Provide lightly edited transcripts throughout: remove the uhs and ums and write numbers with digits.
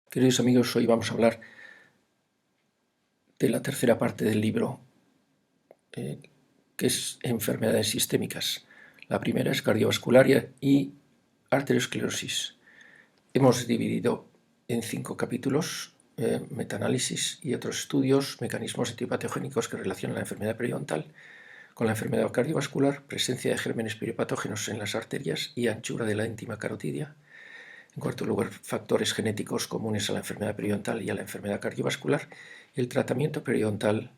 Queridos amigos, hoy vamos a hablar de la tercera parte del libro, que es enfermedades sistémicas. La primera es cardiovascular y arteriosclerosis. Hemos dividido en 5 capítulos, metaanálisis y otros estudios, mecanismos etiopatogénicos que relacionan la enfermedad periodontal con la enfermedad cardiovascular, presencia de gérmenes periopatógenos en las arterias y anchura de la íntima carotidia. En cuarto lugar, factores genéticos comunes a la enfermedad periodontal y a la enfermedad cardiovascular. Y el tratamiento periodontal,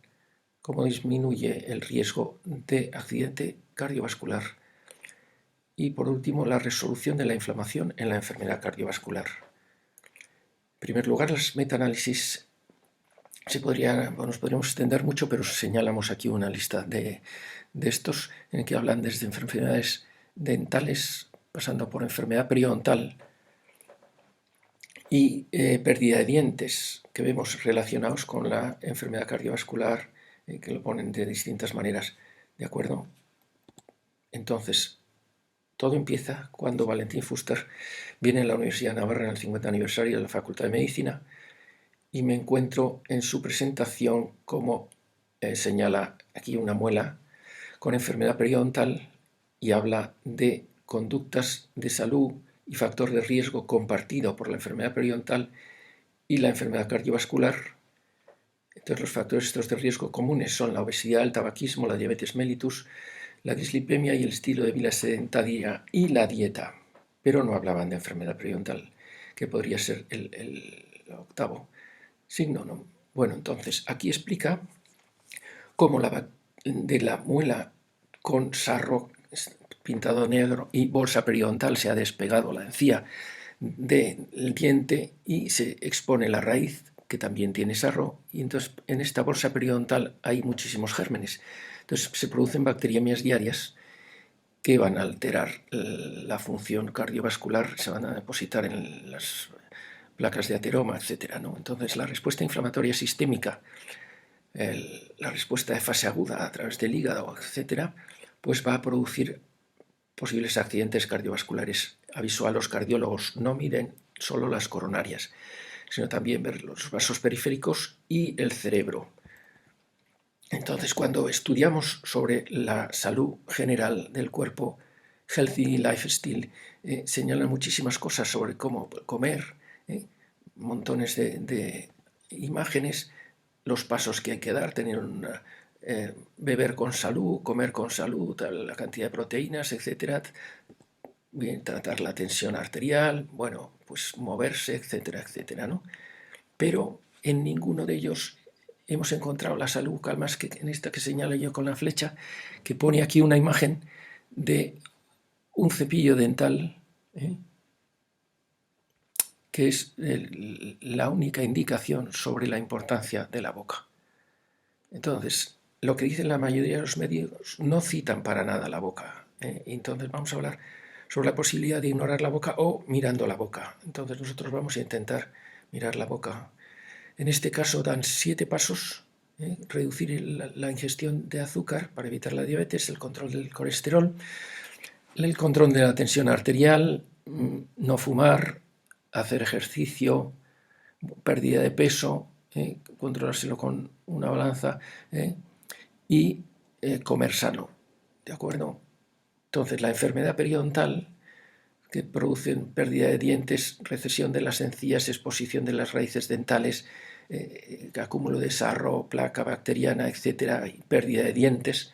cómo disminuye el riesgo de accidente cardiovascular. Y por último, la resolución de la inflamación en la enfermedad cardiovascular. En primer lugar, los metaanálisis nos podríamos extender mucho, pero señalamos aquí una lista de estos en que hablan desde enfermedades dentales, pasando por enfermedad periodontal, y pérdida de dientes, que vemos relacionados con la enfermedad cardiovascular, que lo ponen de distintas maneras, ¿de acuerdo? Entonces, todo empieza cuando Valentín Fuster viene a la Universidad de Navarra en el 50 aniversario de la Facultad de Medicina y me encuentro en su presentación como señala aquí una muela con enfermedad periodontal y habla de conductas de salud y factor de riesgo compartido por la enfermedad periodontal y la enfermedad cardiovascular. Entonces, los factores estos de riesgo comunes son la obesidad, el tabaquismo, la diabetes mellitus, la dislipemia y el estilo de vida sedentaria y la dieta. Pero no hablaban de enfermedad periodontal, que podría ser el octavo signo, ¿no? Bueno, entonces, aquí explica cómo de la muela con sarro pintado negro y bolsa periodontal se ha despegado la encía del diente y se expone la raíz, que también tiene sarro, y entonces en esta bolsa periodontal hay muchísimos gérmenes. Entonces se producen bacteriemias diarias que van a alterar la función cardiovascular, se van a depositar en las placas de ateroma, etc., ¿no? Entonces la respuesta inflamatoria sistémica, la respuesta de fase aguda a través del hígado, etc., pues va a producir posibles accidentes cardiovasculares. Aviso a los cardiólogos, no miren solo las coronarias, sino también ver los vasos periféricos y el cerebro. Entonces, cuando estudiamos sobre la salud general del cuerpo, Healthy Lifestyle, señalan muchísimas cosas sobre cómo comer, montones de imágenes, los pasos que hay que dar, beber con salud, comer con salud, la cantidad de proteínas, etcétera, bien, tratar la tensión arterial, bueno, pues moverse, etcétera, etcétera, ¿no? Pero en ninguno de ellos hemos encontrado la salud bucal más que en esta que señalo yo con la flecha, que pone aquí una imagen de un cepillo dental, que es la única indicación sobre la importancia de la boca. Entonces, lo que dicen la mayoría de los médicos no citan para nada la boca. Entonces vamos a hablar sobre la posibilidad de ignorar la boca o mirando la boca. Entonces nosotros vamos a intentar mirar la boca. En este caso dan 7 pasos. Reducir la ingestión de azúcar para evitar la diabetes, el control del colesterol, el control de la tensión arterial, no fumar, hacer ejercicio, pérdida de peso, controlárselo con una balanza y comer sano, ¿de acuerdo? Entonces, la enfermedad periodontal, que produce pérdida de dientes, recesión de las encías, exposición de las raíces dentales, acúmulo de sarro, placa bacteriana, etcétera, y pérdida de dientes,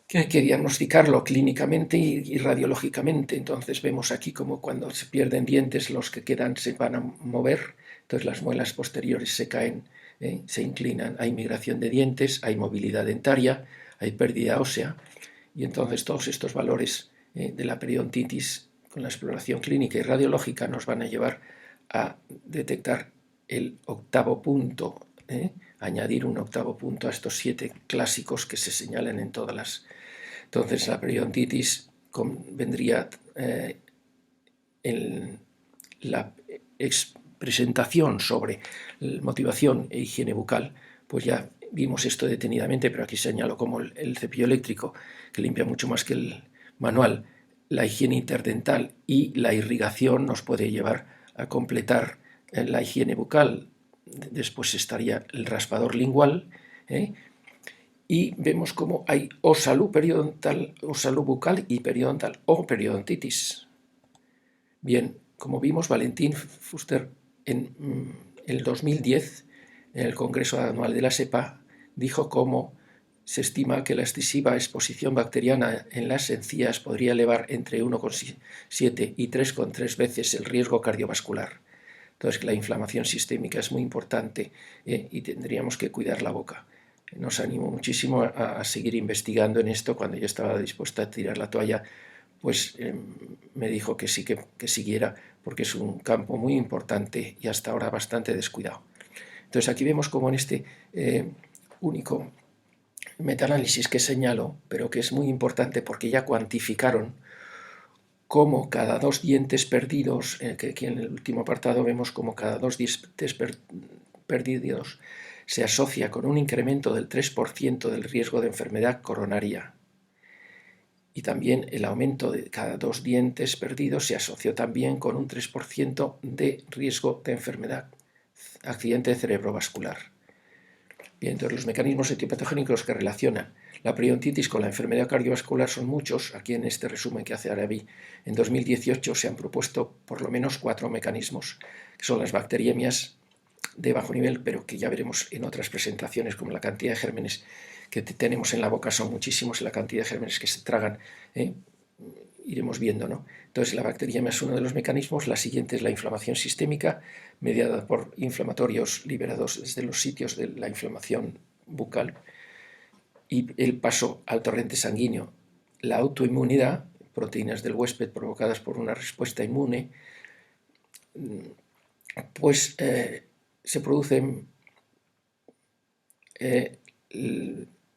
que hay que diagnosticarlo clínicamente y radiológicamente. Entonces vemos aquí como cuando se pierden dientes, los que quedan se van a mover, entonces las muelas posteriores se caen, se inclinan, hay migración de dientes, hay movilidad dentaria, hay pérdida ósea, y entonces todos estos valores de la periodontitis con la exploración clínica y radiológica nos van a llevar a detectar el octavo punto, añadir un octavo punto a estos 7 clásicos que se señalan en todas las. Entonces la periodontitis vendría en la presentación sobre motivación e higiene bucal, pues ya vimos esto detenidamente, pero aquí señalo como el cepillo eléctrico, que limpia mucho más que el manual, la higiene interdental y la irrigación nos puede llevar a completar la higiene bucal, después estaría el raspador lingual, y vemos cómo hay o salud periodontal, o salud bucal y periodontal, o periodontitis. Bien, como vimos, Valentín Fuster en el 2010, en el Congreso Anual de la SEPA, dijo cómo se estima que la excesiva exposición bacteriana en las encías podría elevar entre 1,7 y 3,3 veces el riesgo cardiovascular. Entonces, la inflamación sistémica es muy importante y tendríamos que cuidar la boca. Nos animó muchísimo a seguir investigando en esto. Cuando yo estaba dispuesta a tirar la toalla, pues me dijo que sí, que siguiera, porque es un campo muy importante y hasta ahora bastante descuidado. Entonces aquí vemos como en este único metaanálisis que señalo, pero que es muy importante porque ya cuantificaron cómo cada 2 dientes perdidos, que aquí en el último apartado vemos como cada 2 dientes perdidos se asocia con un incremento del 3% del riesgo de enfermedad coronaria. Y también el aumento de cada 2 dientes perdidos se asoció también con un 3% de riesgo de enfermedad, accidente cerebrovascular. Bien, entonces los mecanismos etiopatogénicos que relacionan la periodontitis con la enfermedad cardiovascular son muchos. Aquí en este resumen que hace Arabi, en 2018 se han propuesto por lo menos 4 mecanismos, que son las bacteriemias de bajo nivel, pero que ya veremos en otras presentaciones, como la cantidad de gérmenes que tenemos en la boca son muchísimos, la cantidad de gérmenes que se tragan, iremos viendo, ¿no? Entonces la bacteriemia es uno de los mecanismos. La siguiente es la inflamación sistémica, mediada por inflamatorios liberados desde los sitios de la inflamación bucal, y el paso al torrente sanguíneo. La autoinmunidad, proteínas del huésped provocadas por una respuesta inmune, pues se producen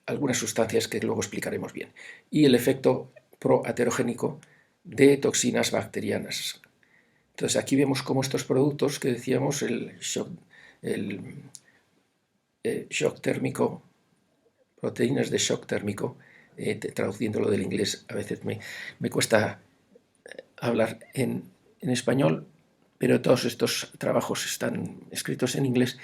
algunas sustancias que luego explicaremos bien. Y el efecto proaterogénico de toxinas bacterianas. Entonces aquí vemos cómo estos productos que decíamos, el shock térmico, proteínas de shock térmico, traduciéndolo del inglés, a veces me cuesta hablar en español, pero todos estos trabajos están escritos en inglés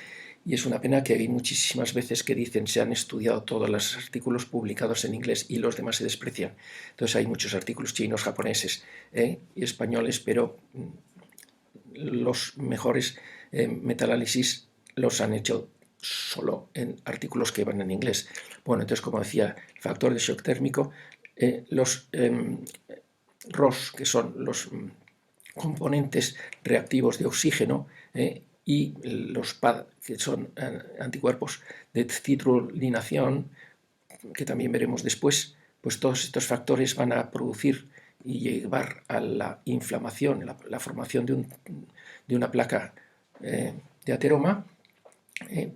y es una pena que hay muchísimas veces que dicen se han estudiado todos los artículos publicados en inglés y los demás se desprecian. Entonces hay muchos artículos chinos, japoneses y españoles, pero los mejores metaanálisis los han hecho solo en artículos que van en inglés. Bueno, entonces, como decía, el factor de shock térmico, los ROS, que son los componentes reactivos de oxígeno, y los PAD, que son anticuerpos de citrulinación, que también veremos después, pues todos estos factores van a producir y llevar a la inflamación, la formación de una placa de ateroma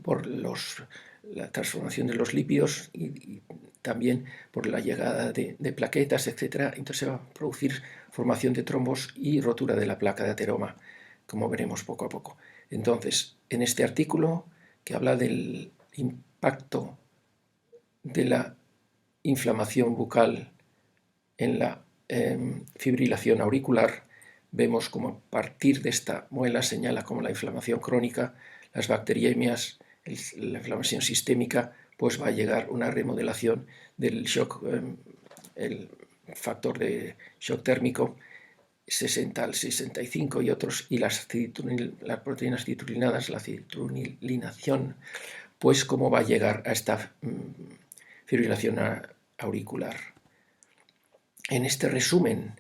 por la transformación de los lípidos y también por la llegada de plaquetas, etc. Entonces se va a producir formación de trombos y rotura de la placa de ateroma, como veremos poco a poco. Entonces, en este artículo que habla del impacto de la inflamación bucal en la fibrilación auricular, vemos como a partir de esta muela señala como la inflamación crónica, las bacteriemias, la inflamación sistémica, pues va a llegar una remodelación del shock, el factor de shock térmico 60 al 65 y otros, y las proteínas citrulinadas, la citrulinación, pues cómo va a llegar a esta fibrilación auricular. En este resumen,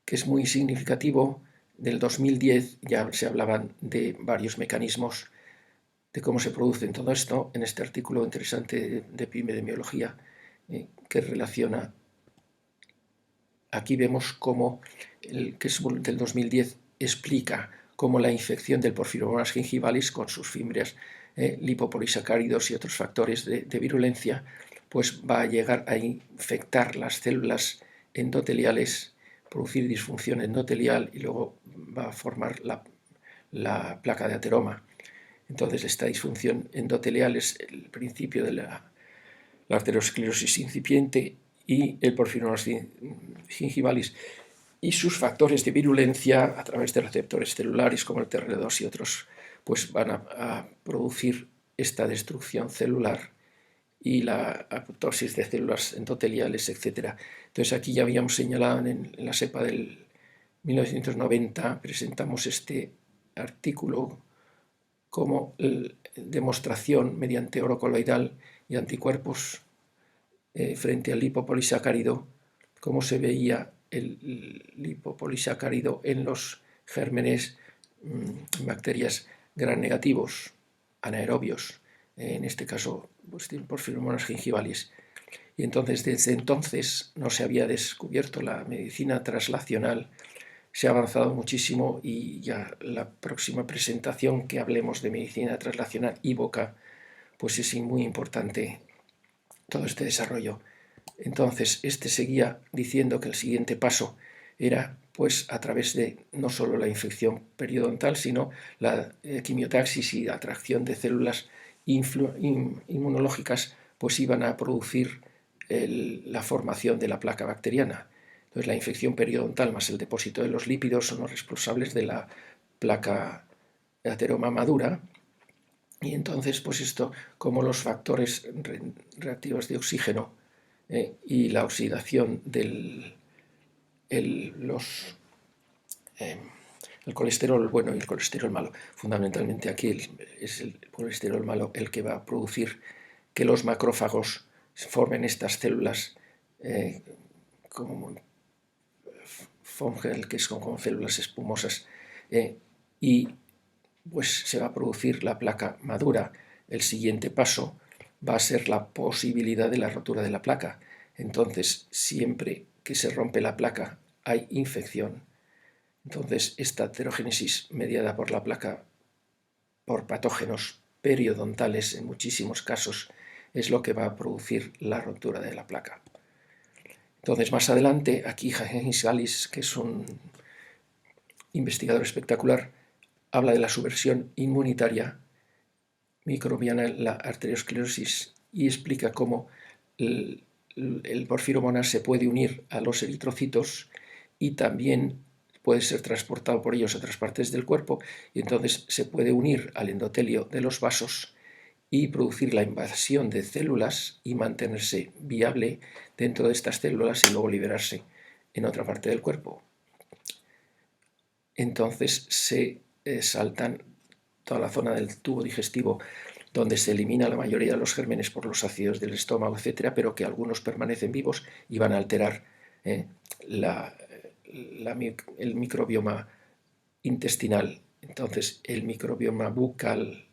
que es muy significativo, del 2010 ya se hablaban de varios mecanismos de cómo se produce todo esto, en este artículo interesante de epidemiología que relaciona. Aquí vemos cómo, que es del 2010, explica cómo la infección del Porphyromonas gingivalis con sus fibras, lipopolisacáridos y otros factores de virulencia, pues va a llegar a infectar las células endoteliales, producir disfunción endotelial y luego va a formar la placa de ateroma. Entonces esta disfunción endotelial es el principio de la arteriosclerosis incipiente y el Porphyromonas gingivalis y sus factores de virulencia a través de receptores celulares como el TR2 y otros, pues van a producir esta destrucción celular y la apoptosis de células endoteliales, etc. Entonces aquí ya habíamos señalado en la SEPA del 1990, presentamos este artículo como demostración mediante oro coloidal y anticuerpos frente al lipopolisacárido, cómo se veía el lipopolisacárido en los gérmenes bacterias gram negativos, anaerobios, en este caso pues, Porphyromonas gingivalis. Y entonces, desde entonces, no se había descubierto la medicina translacional, se ha avanzado muchísimo y ya la próxima presentación que hablemos de medicina translacional IVOCA, pues es muy importante todo este desarrollo. Entonces, este seguía diciendo que el siguiente paso era, pues, a través de no solo la infección periodontal, sino la quimiotaxis y la atracción de células inmunológicas, pues iban a producir la formación de la placa bacteriana. Entonces, la infección periodontal más el depósito de los lípidos son los responsables de la placa ateroma madura. Y entonces, pues esto, como los factores reactivos de oxígeno y la oxidación del el colesterol bueno y el colesterol malo. Fundamentalmente aquí es el colesterol malo el que va a producir que los macrófagos formen estas células como Fogel, que son como células espumosas, y pues se va a producir la placa madura. El siguiente paso va a ser la posibilidad de la rotura de la placa. Entonces, siempre que se rompe la placa hay infección. Entonces, esta heterogénesis mediada por la placa por patógenos periodontales en muchísimos casos es lo que va a producir la rotura de la placa. Entonces, más adelante, aquí Higgins Gallis, que es un investigador espectacular, habla de la subversión inmunitaria microbiana en la arteriosclerosis y explica cómo el porfiromonas se puede unir a los eritrocitos y también puede ser transportado por ellos a otras partes del cuerpo y entonces se puede unir al endotelio de los vasos y producir la invasión de células y mantenerse viable dentro de estas células y luego liberarse en otra parte del cuerpo. Entonces se saltan toda la zona del tubo digestivo donde se elimina la mayoría de los gérmenes por los ácidos del estómago, etcétera, pero que algunos permanecen vivos y van a alterar el microbioma intestinal. Entonces, el microbioma bucal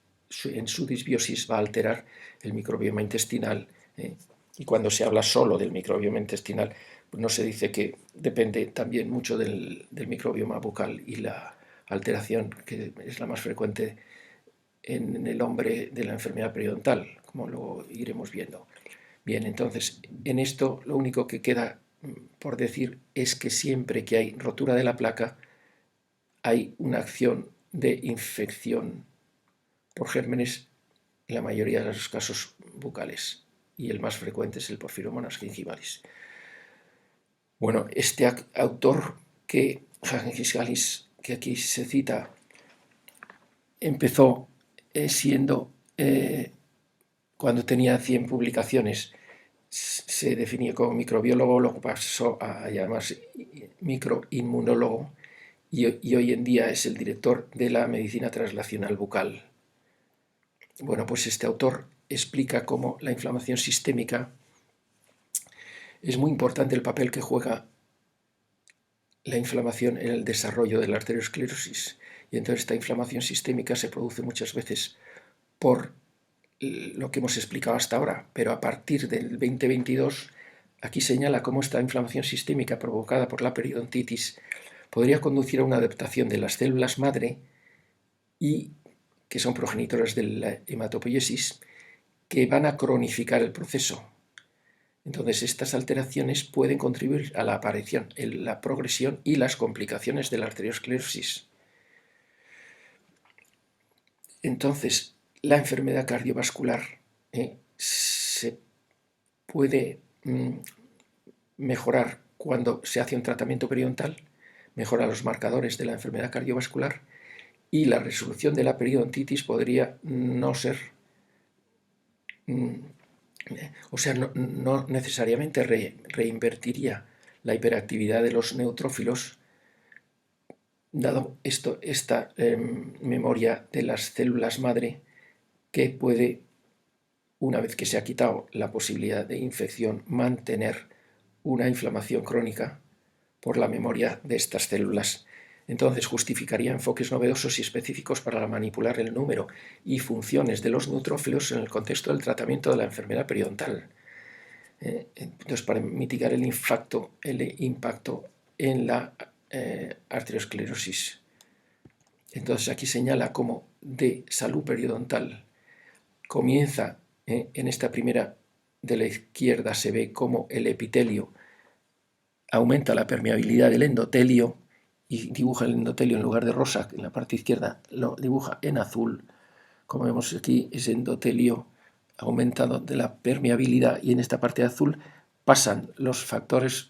en su disbiosis va a alterar el microbioma intestinal. Y cuando se habla solo del microbioma intestinal, pues no se dice que depende también mucho del microbioma bucal y la alteración, que es la más frecuente en el hombre de la enfermedad periodontal, como lo iremos viendo. Bien, entonces, en esto lo único que queda por decir es que siempre que hay rotura de la placa, hay una acción de infección por gérmenes, en la mayoría de los casos bucales, y el más frecuente es el Porphyromonas gingivalis. Bueno, este autor que Higgins Gallis, que aquí se cita, empezó siendo, cuando tenía 100 publicaciones, se definía como microbiólogo, luego pasó a llamarse microinmunólogo y hoy en día es el director de la medicina translacional bucal. Bueno, pues este autor explica cómo la inflamación sistémica es muy importante el papel que juega la inflamación en el desarrollo de la arteriosclerosis. Y entonces esta inflamación sistémica se produce muchas veces por lo que hemos explicado hasta ahora, pero a partir del 2022 aquí señala cómo esta inflamación sistémica provocada por la periodontitis podría conducir a una adaptación de las células madre y que son progenitoras de la hematopoiesis, que van a cronificar el proceso. Entonces, estas alteraciones pueden contribuir a la aparición, la progresión y las complicaciones de la arteriosclerosis. Entonces, la enfermedad cardiovascular se puede mejorar cuando se hace un tratamiento periodontal, mejora los marcadores de la enfermedad cardiovascular y la resolución de la periodontitis podría no ser, o sea, no necesariamente reinvertiría la hiperactividad de los neutrófilos, dado esta memoria de las células madre que puede, una vez que se ha quitado la posibilidad de infección, mantener una inflamación crónica por la memoria de estas células. Entonces justificaría enfoques novedosos y específicos para manipular el número y funciones de los neutrófilos en el contexto del tratamiento de la enfermedad periodontal. Entonces, para mitigar el impacto en la arteriosclerosis. Entonces, aquí señala cómo de salud periodontal comienza en esta primera de la izquierda, se ve cómo el epitelio aumenta la permeabilidad del endotelio y dibuja el endotelio en lugar de rosa, en la parte izquierda lo dibuja en azul. Como vemos aquí, ese endotelio aumentado de la permeabilidad, y en esta parte azul pasan los factores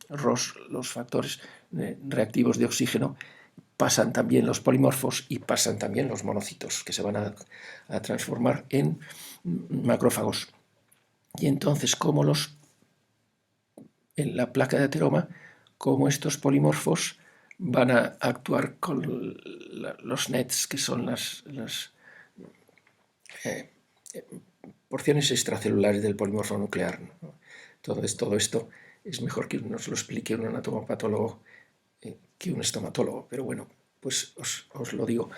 ROS, los factores reactivos de oxígeno, pasan también los polimorfos y pasan también los monocitos, que se van a transformar en macrófagos. Y entonces, como en la placa de ateroma, como estos polimorfos van a actuar con los NETs, que son las porciones extracelulares del polimorfo nuclear, ¿no? Entonces, todo esto es mejor que nos lo explique un anatomopatólogo que un estomatólogo, pero bueno, pues os lo digo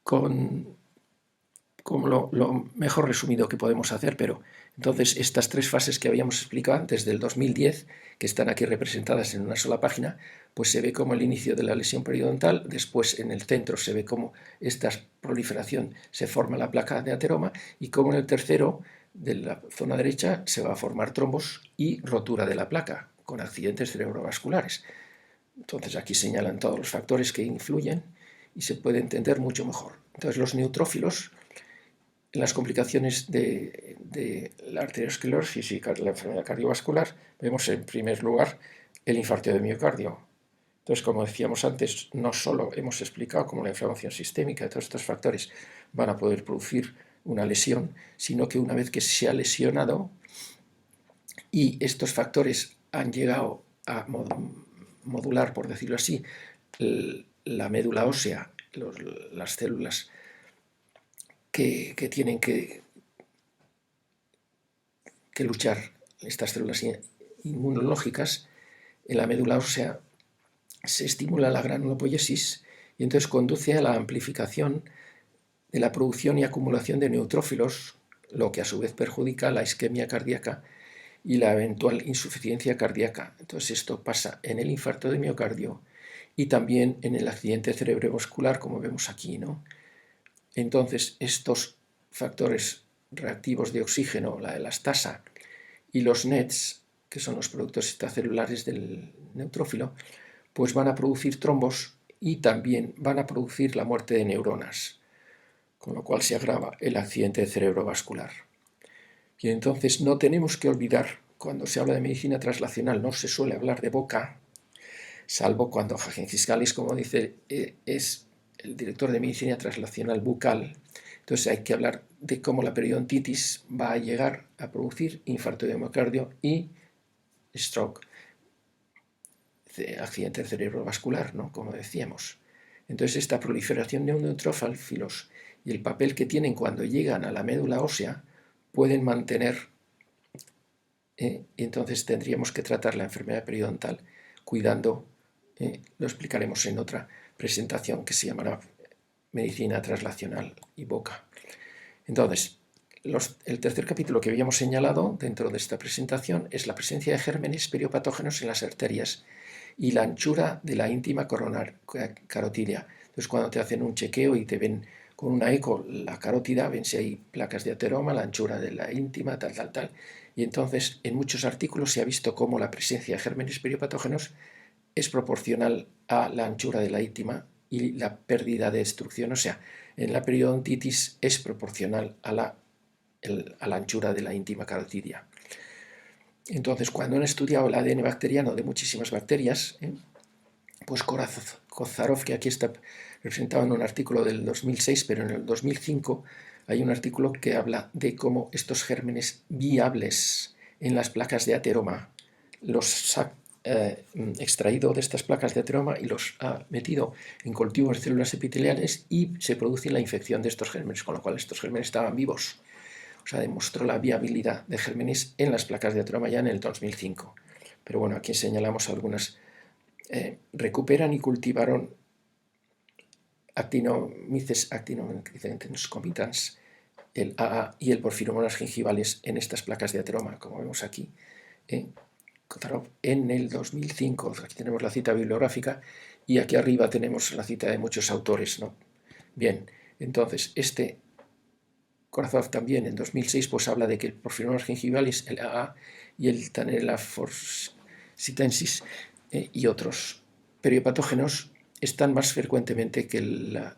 como lo mejor resumido que podemos hacer. Pero entonces estas tres fases que habíamos explicado antes del 2010, que están aquí representadas en una sola página, pues se ve como el inicio de la lesión periodontal, después en el centro se ve como esta proliferación se forma la placa de ateroma, y como en el tercero de la zona derecha se va a formar trombos y rotura de la placa con accidentes cerebrovasculares. Entonces aquí señalan todos los factores que influyen y se puede entender mucho mejor. Entonces los neutrófilos en las complicaciones de la arteriosclerosis y la enfermedad cardiovascular, vemos en primer lugar el infarto de miocardio. Entonces, como decíamos antes, no solo hemos explicado cómo la inflamación sistémica y todos estos factores van a poder producir una lesión, sino que una vez que se ha lesionado y estos factores han llegado a modular, por decirlo así, la médula ósea, las células que tienen que luchar, estas células inmunológicas, en la médula ósea se estimula la granulopoiesis y entonces conduce a la amplificación de la producción y acumulación de neutrófilos, lo que a su vez perjudica la isquemia cardíaca y la eventual insuficiencia cardíaca. Entonces esto pasa en el infarto de miocardio y también en el accidente cerebrovascular, como vemos aquí, ¿no? Entonces estos factores reactivos de oxígeno, la elastasa y los NETs, que son los productos extracelulares del neutrófilo, pues van a producir trombos y también van a producir la muerte de neuronas, con lo cual se agrava el accidente cerebrovascular. Y entonces no tenemos que olvidar, cuando se habla de medicina translacional no se suele hablar de boca, salvo cuando Hagen-Fiscalis, como dice, es el director de medicina translacional bucal. Entonces hay que hablar de cómo la periodontitis va a llegar a producir infarto de miocardio y stroke, accidente cerebrovascular, ¿no? Como decíamos. Entonces esta proliferación de neutrófilos y el papel que tienen cuando llegan a la médula ósea pueden mantener, y entonces tendríamos que tratar la enfermedad periodontal cuidando, lo explicaremos en otra presentación que se llamará medicina translacional y boca. Entonces, el tercer capítulo que habíamos señalado dentro de esta presentación es la presencia de gérmenes periopatógenos en las arterias y la anchura de la íntima coronar carotídea. Entonces, cuando te hacen un chequeo y te ven con una eco la carótida, ven si hay placas de ateroma, la anchura de la íntima, tal. Y entonces, en muchos artículos se ha visto cómo la presencia de gérmenes periopatógenos es proporcional a la anchura de la íntima y la pérdida de destrucción. O sea, en la periodontitis es proporcional a la anchura de la íntima carotidia. Entonces, cuando han estudiado el ADN bacteriano de muchísimas bacterias, Pues Kozarov, que aquí está representado en un artículo del 2006, pero en el 2005 hay un artículo que habla de cómo estos gérmenes viables en las placas de ateroma los ha extraído de estas placas de ateroma y los ha metido en cultivos de células epiteliales y se produce la infección de estos gérmenes, con lo cual estos gérmenes estaban vivos. O sea, demostró la viabilidad de gérmenes en las placas de ateroma ya en el 2005. Pero bueno, aquí señalamos algunas. Recuperan y cultivaron Actinomyces actinomyces el AA y el Porphyromonas gingivales en estas placas de ateroma, como vemos aquí, en el 2005. Aquí tenemos la cita bibliográfica y aquí arriba tenemos la cita de muchos autores, ¿no? Bien, entonces Korazov también en 2006 pues habla de que el Porphyromonas gingivalis, el AA y el Tanella forsitensis y otros periopatógenos están más frecuentemente que la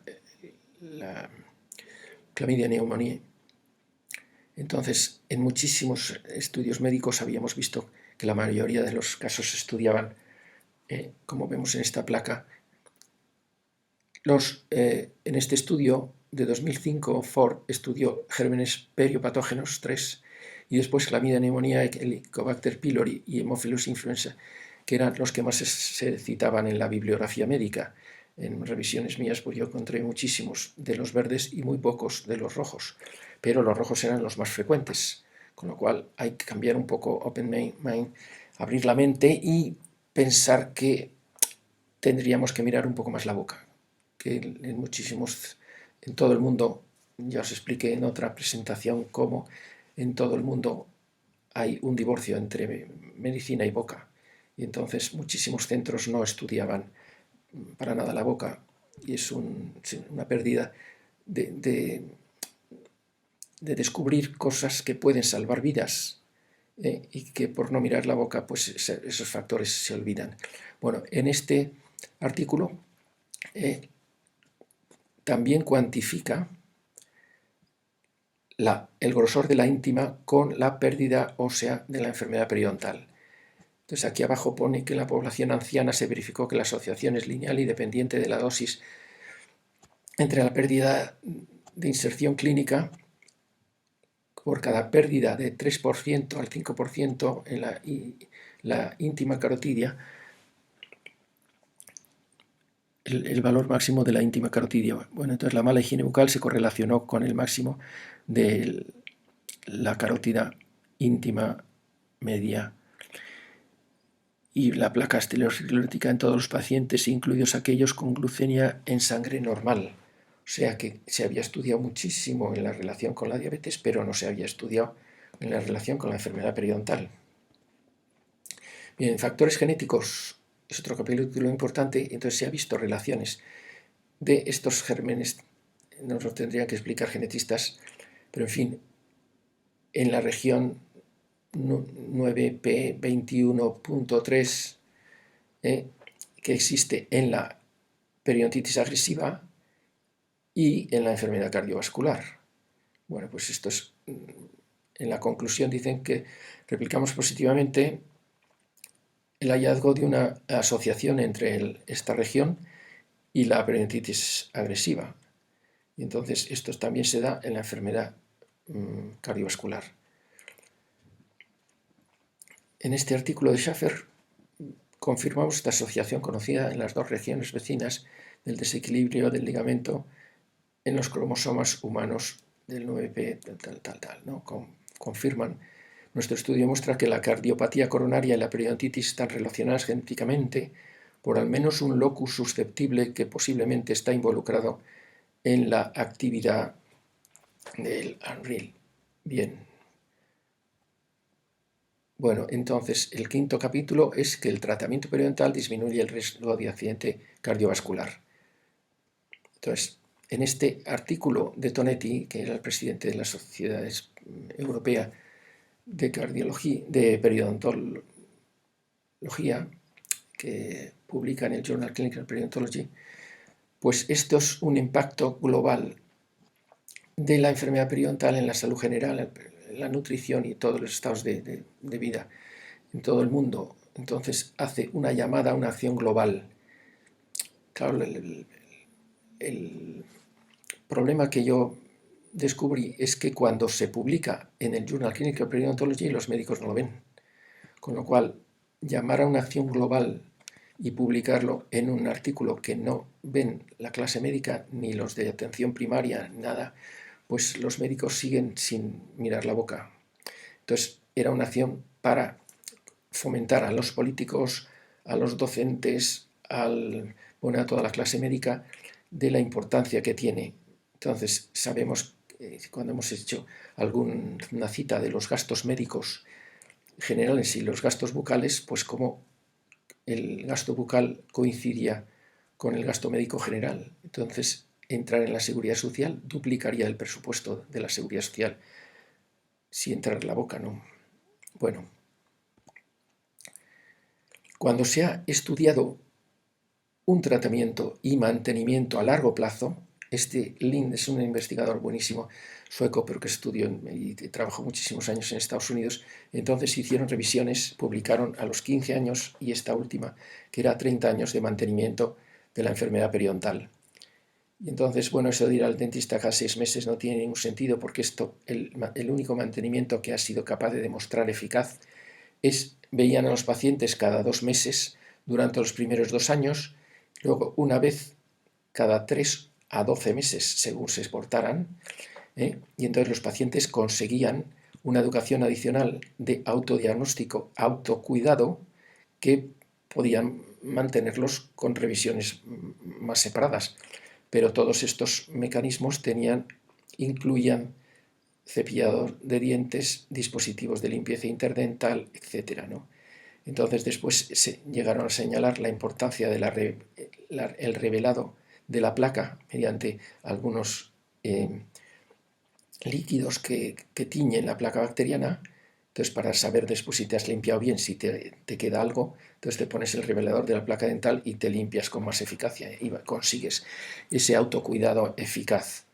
Chlamydia pneumoniae. Entonces, en muchísimos estudios médicos habíamos visto que la mayoría de los casos se estudiaban, como vemos en esta placa. En este estudio de 2005, Ford estudió gérmenes periopatógenos 3 y después Chlamydia pneumoniae, Helicobacter pylori y Haemophilus influenza, que eran los que más se citaban en la bibliografía médica. En revisiones mías pues yo encontré muchísimos de los verdes y muy pocos de los rojos, pero los rojos eran los más frecuentes, con lo cual hay que cambiar un poco, open mind, abrir la mente y pensar que tendríamos que mirar un poco más la boca, que en todo el mundo, ya os expliqué en otra presentación cómo en todo el mundo hay un divorcio entre medicina y boca, y entonces muchísimos centros no estudiaban para nada la boca, y es una pérdida de descubrir cosas que pueden salvar vidas, y que por no mirar la boca pues esos factores se olvidan. Bueno, en este artículo también cuantifica el grosor de la íntima con la pérdida ósea de la enfermedad periodontal. Entonces aquí abajo pone que en la población anciana se verificó que la asociación es lineal y dependiente de la dosis entre la pérdida de inserción clínica por cada pérdida de 3% al 5% en la íntima carotidia, el valor máximo de la íntima carotidia. Bueno, entonces la mala higiene bucal se correlacionó con el máximo de la carótida íntima media y la placa esclerótica en todos los pacientes, incluidos aquellos con glucemia en sangre normal. O sea que se había estudiado muchísimo en la relación con la diabetes, pero no se había estudiado en la relación con la enfermedad periodontal. Bien, factores genéticos es otro capítulo importante, entonces se ha visto relaciones de estos gérmenes, nos lo tendrían que explicar genetistas, pero en fin, en la región 9p21.3 que existe en la periodontitis agresiva y en la enfermedad cardiovascular. Bueno, pues esto es, en la conclusión dicen que replicamos positivamente el hallazgo de una asociación entre esta región y la periodontitis agresiva. Y entonces esto también se da en la enfermedad cardiovascular. En este artículo de Schaffer confirmamos esta asociación conocida en las dos regiones vecinas del desequilibrio del ligamento en los cromosomas humanos del 9p, ¿no? Confirman. Nuestro estudio muestra que la cardiopatía coronaria y la periodontitis están relacionadas genéticamente por al menos un locus susceptible que posiblemente está involucrado en la actividad del Unreal. Bien. Bueno, entonces el quinto capítulo es que el tratamiento periodontal disminuye el riesgo de accidente cardiovascular. Entonces, en este artículo de Tonetti, que era el presidente de la Sociedad Europea de Periodontología, que publica en el Journal Clinical Periodontology, pues esto es un impacto global de la enfermedad periodontal en la salud general, la nutrición y todos los estados de vida en todo el mundo. Entonces hace una llamada a una acción global. claro, el problema que yo descubrí es que cuando se publica en el Journal Clinical Periodontology los médicos no lo ven. Con lo cual, llamar a una acción global y publicarlo en un artículo que no ven la clase médica ni los de atención primaria, nada, pues los médicos siguen sin mirar la boca. Entonces, era una acción para fomentar a los políticos, a los docentes, a toda la clase médica de la importancia que tiene. Entonces, sabemos, cuando hemos hecho alguna cita de los gastos médicos generales y los gastos bucales, pues como el gasto bucal coincidía con el gasto médico general. Entonces, entrar en la seguridad social duplicaría el presupuesto de la seguridad social si entrar en la boca, ¿no? Bueno, cuando se ha estudiado un tratamiento y mantenimiento a largo plazo, este Lind es un investigador buenísimo sueco, pero que estudió y trabajó muchísimos años en Estados Unidos. Entonces hicieron revisiones, publicaron a los 15 años y esta última, que era 30 años de mantenimiento de la enfermedad periodontal. Y entonces, bueno, eso de ir al dentista cada 6 meses no tiene ningún sentido, porque el único mantenimiento que ha sido capaz de demostrar eficaz es, veían a los pacientes cada 2 meses durante los primeros 2 años, luego una vez cada 3 a 12 meses según se exportaran, y entonces los pacientes conseguían una educación adicional de autodiagnóstico, autocuidado, que podían mantenerlos con revisiones más separadas. Pero todos estos mecanismos incluían cepillado de dientes, dispositivos de limpieza interdental, etc., ¿no? Entonces después se llegaron a señalar la importancia del revelado de la placa mediante algunos líquidos que tiñen la placa bacteriana. Entonces, para saber después si te has limpiado bien, si te queda algo, entonces te pones el revelador de la placa dental y te limpias con más eficacia y consigues ese autocuidado eficaz.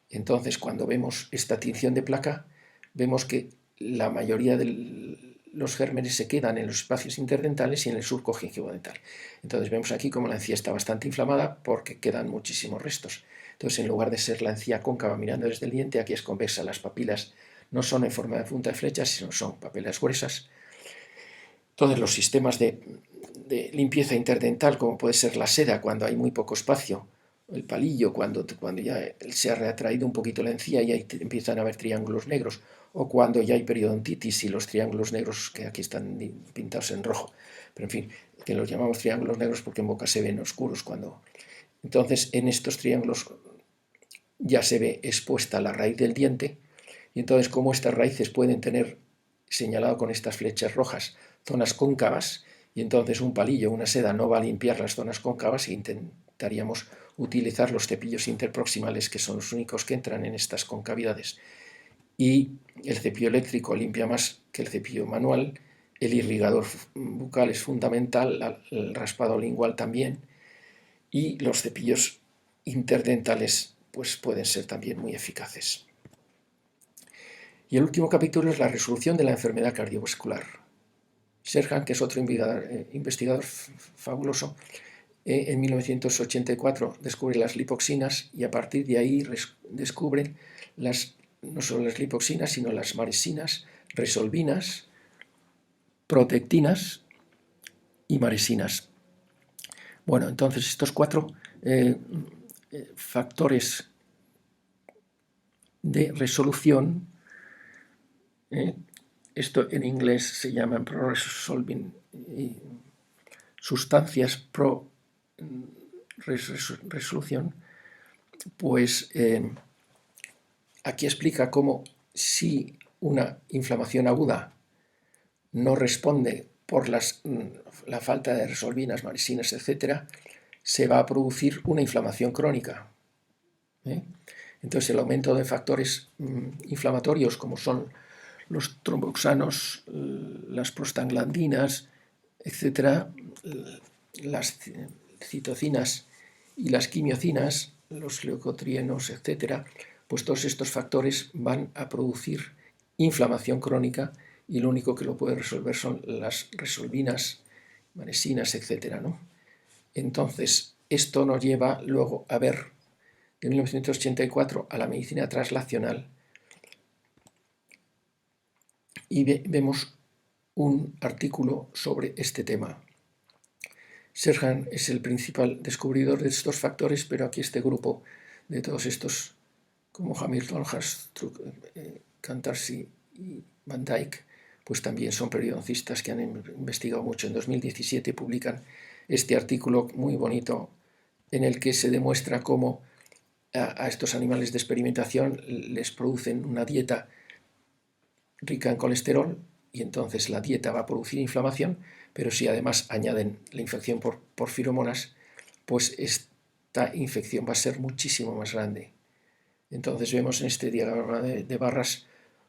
Entonces, cuando vemos esta tinción de placa, vemos que la mayoría de los gérmenes se quedan en los espacios interdentales y en el surco gingivodental. Entonces vemos aquí como la encía está bastante inflamada porque quedan muchísimos restos. Entonces, en lugar de ser la encía cóncava mirando desde el diente, aquí es convexa. Las papilas no son en forma de punta de flecha, sino son papilas gruesas. Entonces, los sistemas de limpieza interdental, como puede ser la seda cuando hay muy poco espacio, el palillo cuando ya se ha retraído un poquito la encía y ahí empiezan a haber triángulos negros, o cuando ya hay periodontitis y los triángulos negros que aquí están pintados en rojo, pero en fin, que los llamamos triángulos negros porque en boca se ven oscuros cuando... Entonces, en estos triángulos ya se ve expuesta la raíz del diente, y entonces como estas raíces pueden tener señalado con estas flechas rojas zonas cóncavas, y entonces un palillo, una seda no va a limpiar las zonas cóncavas, e intentaríamos utilizar los cepillos interproximales, que son los únicos que entran en estas concavidades. Y el cepillo eléctrico limpia más que el cepillo manual, el irrigador bucal es fundamental, el raspado lingual también, y los cepillos interdentales pues pueden ser también muy eficaces. Y el último capítulo es la resolución de la enfermedad cardiovascular. Serhan, que es otro investigador fabuloso, en 1984 descubre las lipoxinas y a partir de ahí descubren no solo las lipoxinas, sino las maresinas, resolvinas, protectinas y maresinas. Bueno, entonces estos 4 factores de resolución, esto en inglés se llaman pro-resolving sustancias pro-resolución, pues aquí explica cómo si una inflamación aguda no responde por la falta de resolvinas, maresinas, etc., se va a producir una inflamación crónica. Entonces, el aumento de factores inflamatorios, como son los tromboxanos, las prostaglandinas, etc., las citocinas y las quimiocinas, los leucotrienos, etc., pues todos estos factores van a producir inflamación crónica y lo único que lo puede resolver son las resolvinas, maresinas, etc., ¿no? Entonces, esto nos lleva luego a ver, de 1984, a la medicina translacional, y vemos un artículo sobre este tema. Serhan es el principal descubridor de estos factores, pero aquí este grupo de todos estos, como Hamilton, Hartstruck, Cantarsi y Van Dyck, pues también son periodoncistas que han investigado mucho. En 2017 publican este artículo muy bonito en el que se demuestra cómo a estos animales de experimentación les producen una dieta rica en colesterol y entonces la dieta va a producir inflamación, pero si además añaden la infección por firomonas, pues esta infección va a ser muchísimo más grande. Entonces vemos en este diagrama de barras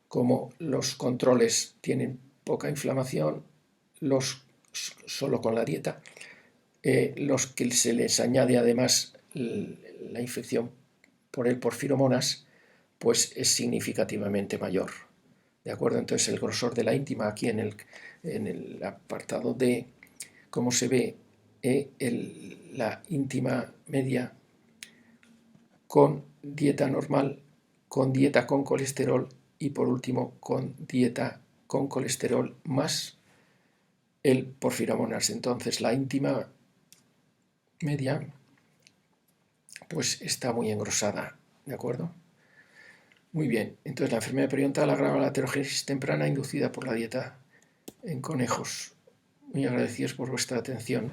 cómo los controles tienen poca inflamación, solo con la dieta, los que se les añade además la infección por el porfiromonas, pues es significativamente mayor. ¿De acuerdo? Entonces el grosor de la íntima aquí en el apartado D, como se ve, la íntima media con dieta normal, con dieta con colesterol y por último con dieta con colesterol más el porfiromonas. Entonces la íntima media pues está muy engrosada, ¿de acuerdo? Muy bien, entonces la enfermedad periodontal agrava la aterogénesis temprana inducida por la dieta en conejos. Muy agradecidos por vuestra atención.